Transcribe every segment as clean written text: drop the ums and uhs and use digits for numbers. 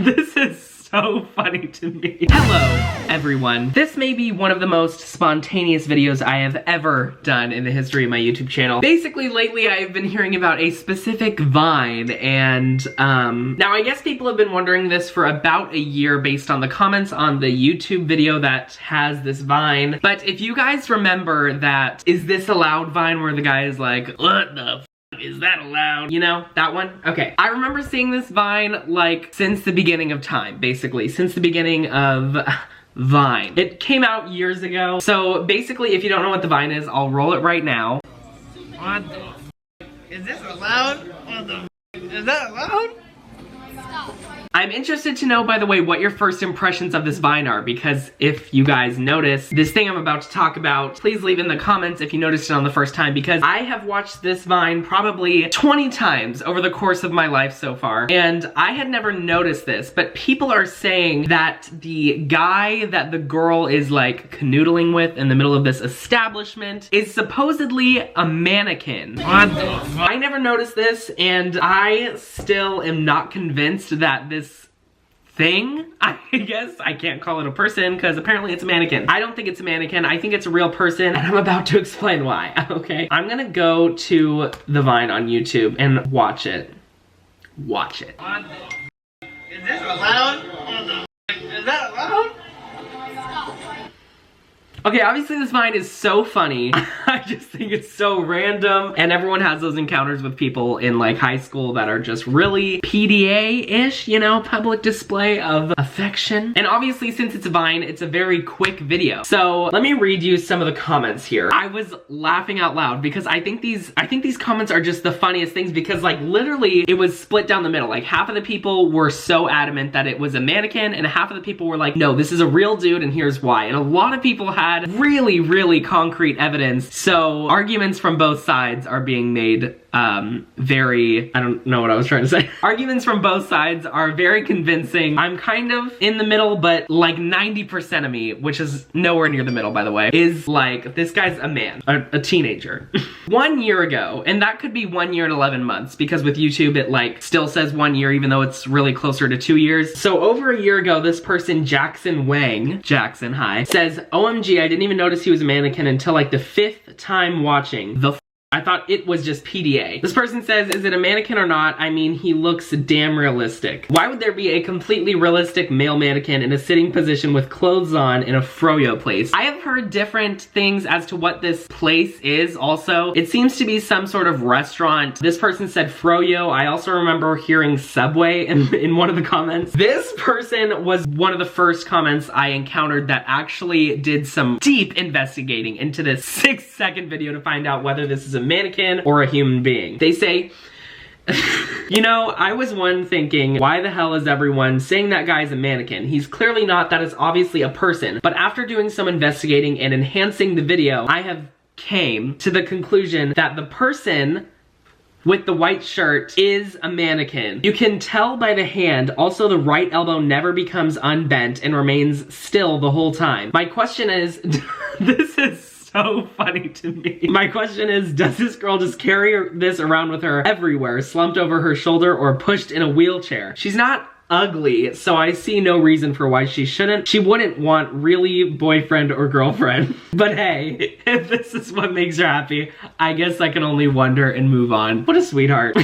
This is so funny to me. Hello, everyone. This may be one of the most spontaneous videos I have ever done in the history of my YouTube channel. Basically, lately I've been hearing about a specific Vine, and now I guess people have been wondering this for about a year based on the comments on the YouTube video that has this Vine. But if you guys remember that Is This Allowed Vine where the guy is like, what the is that allowed? You know, that one? Okay. I remember seeing this Vine, like, since the beginning of time, basically. Since the beginning of Vine. It came out years ago. So, basically, if you don't know what the Vine is, I'll roll it right now. What the f***? Is this allowed? What the f***? Is that allowed? Stop. I'm interested to know, by the way, what your first impressions of this Vine are, because if you guys notice this thing I'm about to talk about, please leave in the comments if you noticed it on the first time, because I have watched this Vine probably 20 times over the course of my life so far, and I had never noticed this, but people are saying that the guy that the girl is like canoodling with in the middle of this establishment is supposedly a mannequin. What the fuck? I never noticed this, and I still am not convinced that this thing, I guess, I can't call it a person because apparently it's a mannequin. I don't think it's a mannequin, I think it's a real person, and I'm about to explain why, okay? I'm gonna go to the Vine on YouTube and watch it. Watch it. What the is this allowed? What the is that allowed? Okay, obviously this Vine is so funny. I just think it's so random. And everyone has those encounters with people in like high school that are just really PDA-ish, you know, public display of affection. And obviously since it's a Vine, it's a very quick video. So let me read you some of the comments here. I was laughing out loud because I think these comments are just the funniest things because like literally it was split down the middle. Like half of the people were so adamant that it was a mannequin and half of the people were like, no, this is a real dude and here's why. And a lot of people had really concrete evidence, so arguments from both sides are being made very, I don't know what I was trying to say. Arguments from both sides are very convincing. I'm kind of in the middle, but like 90% of me, which is nowhere near the middle by the way, is like, this guy's a man, a teenager. 1 year ago, and that could be 1 year and 11 months because with YouTube it like still says 1 year even though it's really closer to 2 years. So over a year ago, this person, Jackson Wang, Jackson, hi, says, OMG, I didn't even notice he was a mannequin until like the 5th time watching. I thought it was just PDA. This person says, is it a mannequin or not? I mean, he looks damn realistic. Why would there be a completely realistic male mannequin in a sitting position with clothes on in a froyo place? I have heard different things as to what this place is also. It seems to be some sort of restaurant. This person said froyo. I also remember hearing Subway in one of the comments. This person was one of the first comments I encountered that actually did some deep investigating into this 6-second video to find out whether this is a mannequin or a human being. They say, you know, I was one thinking, why the hell is everyone saying that guy's a mannequin? He's clearly not, that is obviously a person. But after doing some investigating and enhancing the video, I have came to the conclusion that the person with the white shirt is a mannequin. You can tell by the hand, also the right elbow never becomes unbent and remains still the whole time. My question is, this is so funny to me. My question is, does this girl just carry this around with her everywhere, slumped over her shoulder or pushed in a wheelchair? She's not ugly, so I see no reason for why she wouldn't want really boyfriend or girlfriend. But hey, if this is what makes her happy, I guess I can only wonder and move on. What a sweetheart.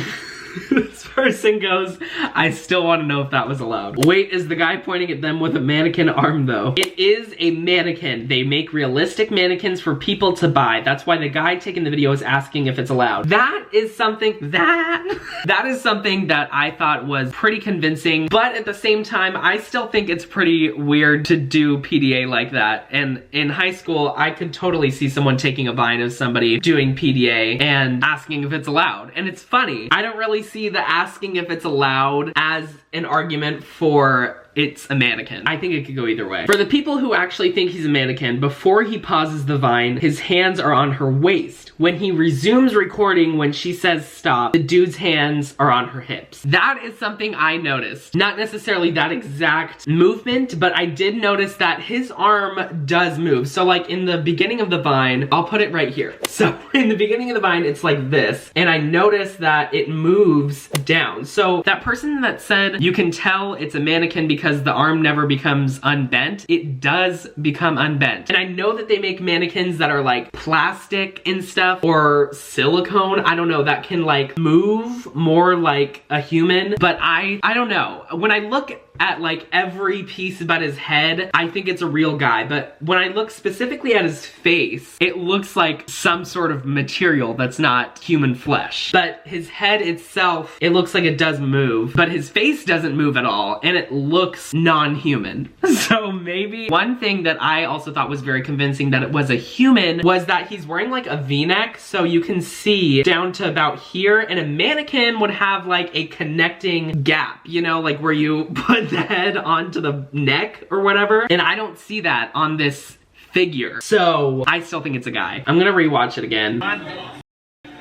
This person goes, I still want to know if that was allowed. Wait, is the guy pointing at them with a mannequin arm though? It is a mannequin. They make realistic mannequins for people to buy. That's why the guy taking the video is asking if it's allowed. That is something that I thought was pretty convincing, but at the same time, I still think it's pretty weird to do PDA like that. And in high school, I could totally see someone taking a Vine of somebody doing PDA and asking if it's allowed. And it's funny. I don't really see the asking if it's allowed as an argument for it's a mannequin. I think it could go either way. For the people who actually think he's a mannequin, before he pauses the Vine, his hands are on her waist. When he resumes recording, when she says stop, the dude's hands are on her hips. That is something I noticed. Not necessarily that exact movement, but I did notice that his arm does move. So like in the beginning of the Vine, I'll put it right here. So in the beginning of the Vine, it's like this, and I noticed that it moves down. So that person that said you can tell it's a mannequin because the arm never becomes unbent, it does become unbent. And I know that they make mannequins that are like plastic and stuff, or silicone, I don't know, that can like move more like a human, but I don't know. When I look at like every piece about his head, I think it's a real guy, but when I look specifically at his face, it looks like some sort of material that's not human flesh. But his head itself, it looks like it does move, but his face doesn't move at all, and it looks non-human. So maybe one thing that I also thought was very convincing that it was a human was that he's wearing like a V-neck, so you can see down to about here, and a mannequin would have like a connecting gap, you know, like where you put the head onto the neck or whatever, and I don't see that on this figure. So I still think it's a guy. I'm gonna rewatch it again.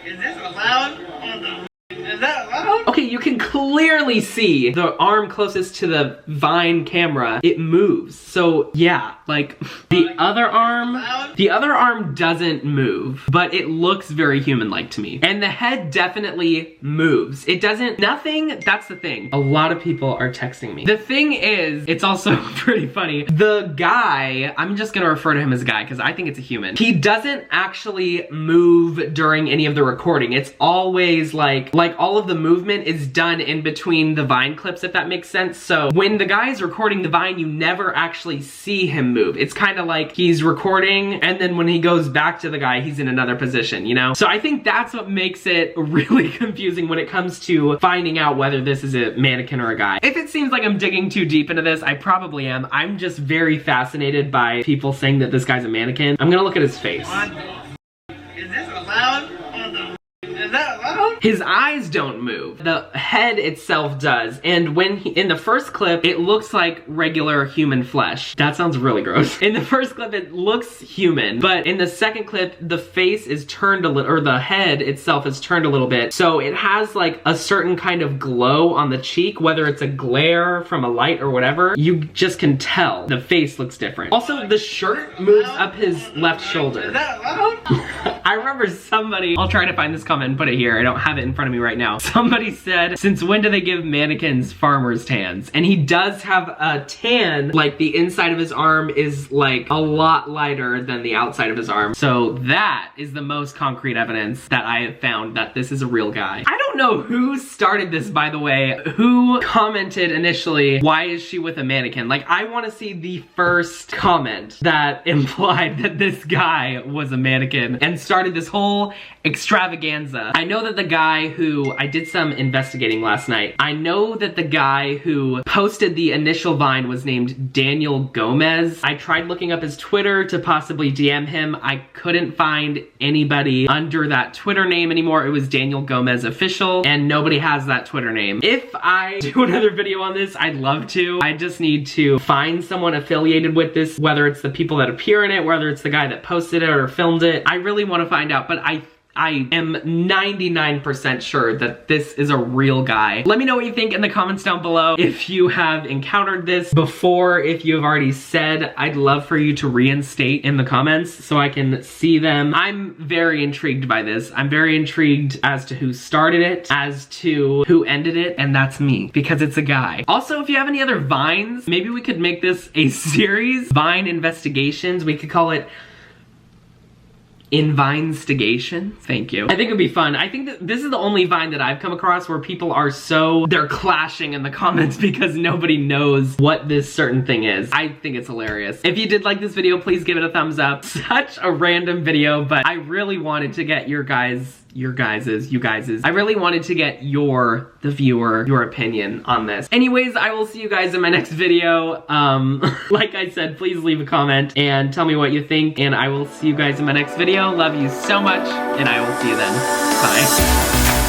Is this allowed? Is that allowed? Okay, you can clearly see the arm closest to the Vine camera, it moves. So yeah, like the other arm doesn't move, but it looks very human-like to me. And the head definitely moves. It doesn't, nothing, that's the thing. A lot of people are texting me. The thing is, it's also pretty funny. The guy, I'm just gonna refer to him as a guy because I think it's a human. He doesn't actually move during any of the recording. It's always like all of the movement is done in between the Vine clips, if that makes sense. So when the guy is recording the Vine, you never actually see him move. It's kind of like he's recording, and then when he goes back to the guy, he's in another position, you know? So I think that's what makes it really confusing when it comes to finding out whether this is a mannequin or a guy. If it seems like I'm digging too deep into this, I probably am. I'm just very fascinated by people saying that this guy's a mannequin. I'm gonna look at his face. Is this allowed? Is that allowed? His eyes don't move. The head itself does. And when in the first clip, it looks like regular human flesh. That sounds really gross. In the first clip, it looks human. But in the second clip, the face is turned a little, or the head itself is turned a little bit. So it has like a certain kind of glow on the cheek, whether it's a glare from a light or whatever. You just can tell the face looks different. Also, the shirt moves up his left shoulder. Is that allowed? I remember somebody, I'll try to find this comment and put it here. I don't have it in front of me right now. Somebody said, since when do they give mannequins farmer's tans? And he does have a tan, like the inside of his arm is like a lot lighter than the outside of his arm. So that is the most concrete evidence that I have found that this is a real guy. I don't know who started this, by the way. Who commented initially, why is she with a mannequin? Like, I want to see the first comment that implied that this guy was a mannequin and started this whole extravaganza. I know that the guy who, I did some investigating last night, I know that the guy who posted the initial Vine was named Daniel Gomez. I tried looking up his Twitter to possibly DM him. I couldn't find anybody under that Twitter name anymore. It was Daniel Gomez Official, and nobody has that Twitter name. If I do another video on this, I'd love to. I just need to find someone affiliated with this, whether it's the people that appear in it, whether it's the guy that posted it or filmed it. I really want to find out, but I am 99% sure that this is a real guy. Let me know what you think in the comments down below. If you have encountered this before, if you have already said, I'd love for you to reinstate in the comments so I can see them. I'm very intrigued by this. I'm very intrigued as to who started it, as to who ended it, and that's me, because it's a guy. Also, if you have any other Vines, maybe we could make this a series, Vine Investigations. We could call it Invinestigation. Thank you. I think it'd be fun. I think that this is the only Vine that I've come across where people are they're clashing in the comments because nobody knows what this certain thing is. I think it's hilarious. If you did like this video, please give it a thumbs up. Such a random video, but I really wanted to get you guys' I really wanted to get the viewer, your opinion on this. Anyways, I will see you guys in my next video. Like I said, please leave a comment and tell me what you think, and I will see you guys in my next video. Love you so much, and I will see you then. Bye.